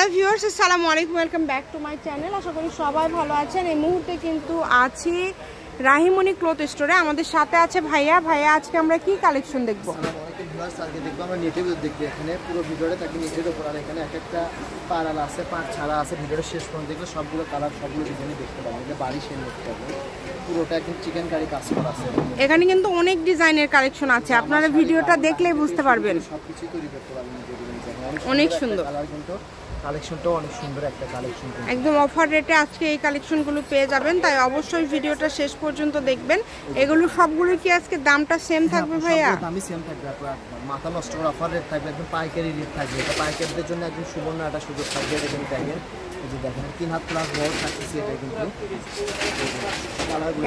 Hello viewers, আসসালামু আলাইকুম, welcome back to my channel. আশা করি সবাই ভালো আছেন। এই মুহূর্তে কিন্তু আছি রাহিমনি ক্লথ স্টোরে। আমাদের সাথে আছে ভাইয়া। ভাইয়া, আজকে আমরা কি কালেকশন দেখবো? আজকে দেখবো আমরা নেটের দেখবো। এখানে পুরো ভিডিওটা থাকবে নেটের উপর, আর এখানে এক একটা পাড়াল আছে, পাড় ছাড়া আছে। ভিডিওটা শেষ পর্যন্ত দেখলে সবগুলো কালার, সবগুলো ডিজাইনই দেখতে পাবেন। এটা বাড়ি সেল দেখতে পাবেন, পুরোটা একদম চিকেন কারি কাজ করা আছে। এখানে কিন্তু অনেক ডিজাইনের কালেকশন আছে, আপনারা ভিডিওটা দেখলেই বুঝতে পারবেন। সবকিছু তৈরি করতে পারবেন, অনেক সুন্দর কালার, কিন্তু কালেকশনটাও অনেক সুন্দর একটা কালেকশন। একদম অফার রেটে আজকে এই কালেকশনগুলো পেয়ে যাবেন, তাই অবশ্যই ভিডিওটা শেষ পর্যন্ত দেখবেন। এগুলো সবগুলো কি আজকে দামটা সেম থাকবে ভাইয়া? দামই সেম থাকবে, মাথা নষ্ট করে অফার রেট থাকবে, একদম পাইকারি রেট থাকবে। এটা পাইকারিদের জন্য একদম সুবর্ণ একটা সুযোগ থাকবে। এটা কিন্তু দেখেন, এই যে দেখেন 3 হাত প্লাস বড় থাকতেছে। এটা কিন্তু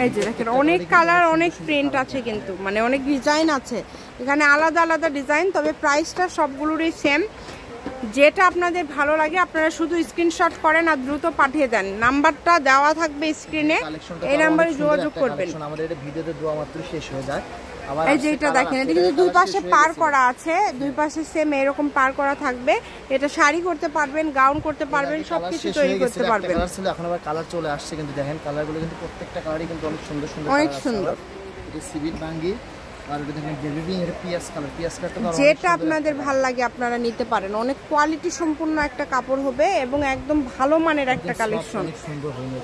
এই যে দেখেন অনেক কালার, অনেক প্রিন্ট আছে, কিন্তু মানে অনেক ডিজাইন আছে এখানে, আলাদা আলাদা ডিজাইন। তবে প্রাইসটা সবগুলোরই সেম। যেটা আপনাদের ভালো লাগে আপনারা শুধু স্ক্রিনশট করেন আর দ্রুত পাঠিয়ে দেন। নাম্বারটা দেওয়া থাকবে স্ক্রিনে, এই নাম্বারে যোগাযোগ করবেন। আমাদের এটা ভিডিওতে দেওয়া মাত্র শেষ হয়ে যায়। এই যে এটা দেখেন, এটা কিন্তু দুই পাশে পার করা আছে, দুই পাশে সেম এরকম পার করা থাকবে। এটা শাড়ি করতে পারবেন, গাউন করতে পারবেন, সবকিছু তৈরি করতে পারবেন। কালার ছিল, এখন আবার কালার চলে আসছে। কিন্তু দেখেন কালারগুলো কিন্তু প্রত্যেকটা কালারই কিন্তু অনেক সুন্দর সুন্দর, অনেক সুন্দর। এটা সিভিট বাঙ্গি, আর এটা দেখেন বেবি এর পিয়াস কালার। পিয়াস কালারটা যেটা আপনাদের ভালো লাগে আপনারা নিতে পারেন। অনেক কোয়ালিটি সম্পূর্ণ একটা কাপড় হবে এবং একদম ভালো মানের একটা কালেকশন। অনেক সুন্দর হবে।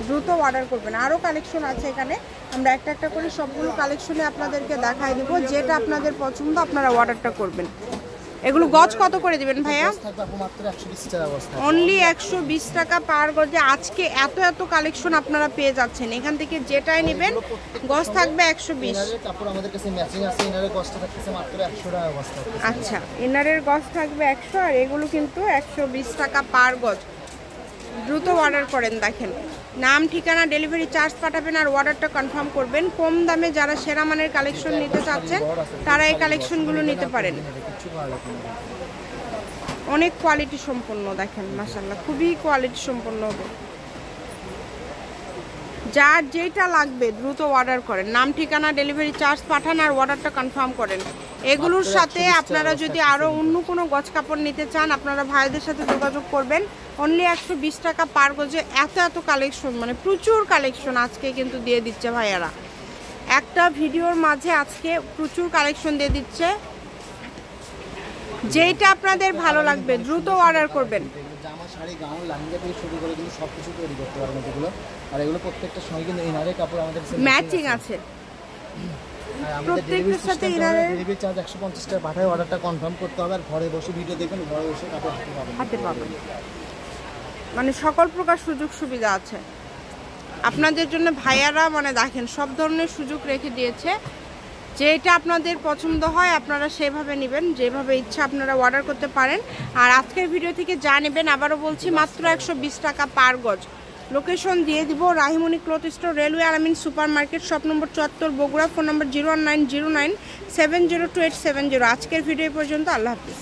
দ্রুত অর্ডার করবেন। আরও কালেকশন আছে এখানে, আমরা একটা একটা করে সবগুলো কালেকশনে আপনাদেরকে দেখাই দেবো। যেটা আপনাদের পছন্দ আপনারা অর্ডারটা করবেন। এগুলো গজ কত করে দিবেন ভাইয়া? অনলি 120 টাকা পার গজে। আজকে এত এত কালেকশন আপনারা পেয়ে যাচ্ছেন। এখান থেকে যেটাই নেবেন গজ থাকবে 120। আচ্ছা, ইনারের গজ থাকবে 100 আর এগুলো কিন্তু 120 টাকা পার গজ। দ্রুত অর্ডার করেন। দেখেন নাম, ঠিকানা, ডেলিভারি চার্জ পাঠাবেন আর অর্ডারটা কনফার্ম করবেন। কম দামে যারা সেরা মানের কালেকশন নিতে চাচ্ছেন তারা এই কালেকশনগুলো নিতে পারেন। অনেক কোয়ালিটি সম্পন্ন, দেখেন মাশাআল্লাহ খুবই কোয়ালিটি সম্পন্ন হবে। যার যেটা লাগবে দ্রুত অর্ডার করেন। নাম, ঠিকানা, ডেলিভারি চার্জ পাঠান আর অর্ডারটা কনফার্ম করেন। এগুলোর সাথে আপনারা যদি আরও অন্য কোনো গজ কাপড় নিতে চান আপনারা ভাইদের সাথে যোগাযোগ করবেন। অনলি 120 টাকা পার গজে এত এত কালেকশন, মানে প্রচুর কালেকশন আজকে কিন্তু দিয়ে দিচ্ছে ভাইয়ারা। একটা ভিডিওর মাঝে আজকে প্রচুর কালেকশন দিয়ে দিচ্ছে। যেটা আপনাদের ভালো লাগবে দ্রুত অর্ডার করবেন। জামা, শাড়ি, গাউন, লেহেঙ্গা থেকে শুরু করে কিন্তু সবকিছু তৈরি করতে পারবেন এগুলো। আর এগুলো প্রত্যেকটার সঙ্গে কিন্তু ইনারের কাপড় আমাদের ম্যাচিং আছে। প্রত্যেকটার সাথে ইনারের ডেলিভারি চার্জ 150 টাকা পাঠায় অর্ডারটা কনফার্ম করতে হবে। আর ঘরে বসে ভিডিও দেখবেন, ঘরে বসে কাপড় হাতে পাবেন। মানে সকল প্রকার সুযোগ সুবিধা আছে আপনাদের জন্য ভাইয়ারা। মানে দেখেন সব ধরনের সুযোগ রেখে দিয়েছে। যেটা আপনাদের পছন্দ হয় আপনারা সেভাবে নেবেন, যেভাবে ইচ্ছা আপনারা অর্ডার করতে পারেন। আর আজকের ভিডিও থেকে যা নেবেন আবারও বলছি মাত্র 120 টাকা পার গজ। লোকেশন দিয়ে দিব রাহিমনি ক্লথ স্টোর, রেলওয়ে আলামিন super market, shop number 74, Bogura. Phone নম্বর 01909702870। আজকের ভিডিও পর্যন্ত। আল্লাহ হাফিজ।